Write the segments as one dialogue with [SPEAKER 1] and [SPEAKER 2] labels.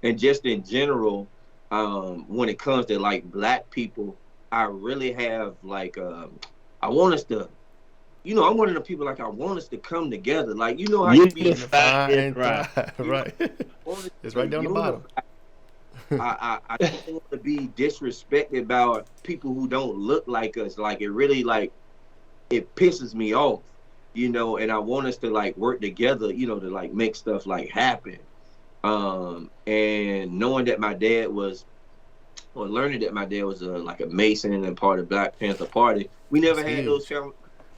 [SPEAKER 1] and just in general, when it comes to like black people, I really have like I want us to, I'm one of the people like I want us to come together. Like how you be in the
[SPEAKER 2] Unify and
[SPEAKER 3] Right.
[SPEAKER 2] thrive. Right.
[SPEAKER 1] want us
[SPEAKER 2] It's
[SPEAKER 1] to
[SPEAKER 2] right down the bottom.
[SPEAKER 1] unify. I don't want to be disrespected by people who don't look like us. Like it really like it pisses me off, and I want us to like work together, to like make stuff like happen. And knowing that my dad was, or learning that my dad was like a Mason and part of Black Panther Party, we never
[SPEAKER 2] It's
[SPEAKER 1] had those.
[SPEAKER 2] huge.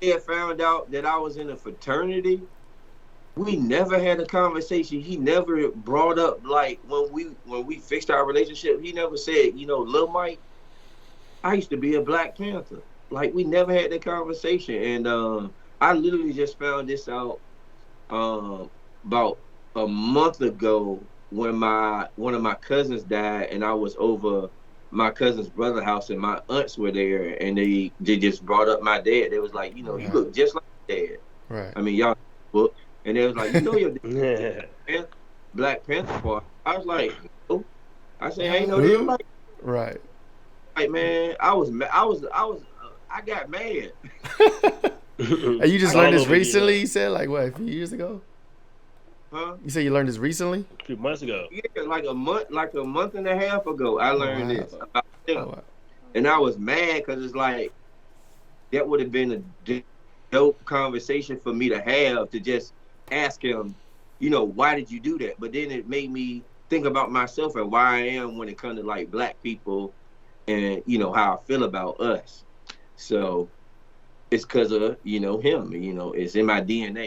[SPEAKER 1] He had found out that I was in a fraternity. We never had a conversation. He never brought up like when we fixed our relationship. He never said, Lil Mike, I used to be a Black Panther. Like we never had that conversation, and I literally just found this out about a month ago when my one of my cousins died, and I was over my cousin's brother house, and my aunts were there, and they just brought up my dad. They was like, you
[SPEAKER 2] Right.
[SPEAKER 1] look just like your dad.
[SPEAKER 2] Right.
[SPEAKER 1] I mean, y'all book, and they was like, your dad,
[SPEAKER 3] Yeah.
[SPEAKER 1] Black Panther part. I was like, no. I said, ain't no damn
[SPEAKER 2] Who?
[SPEAKER 1] like,
[SPEAKER 2] Right.
[SPEAKER 1] man. I got mad.
[SPEAKER 2] And you just
[SPEAKER 1] I
[SPEAKER 2] learned
[SPEAKER 1] got,
[SPEAKER 3] All
[SPEAKER 2] this
[SPEAKER 3] over you.
[SPEAKER 2] recently? You said like what, a few years ago?
[SPEAKER 1] huh?
[SPEAKER 2] You said you learned this recently?
[SPEAKER 3] A few months ago.
[SPEAKER 1] Yeah, like a month and a half ago, I
[SPEAKER 2] Oh
[SPEAKER 1] learned
[SPEAKER 2] wow.
[SPEAKER 1] this about
[SPEAKER 2] Oh
[SPEAKER 1] them,
[SPEAKER 2] wow.
[SPEAKER 1] and I was mad because it's like that would have been a dope conversation for me to have to just ask him, why did you do that? But then it made me think about myself and why I am when it comes to like black people and how I feel about us. So it's because of him. It's in my DNA.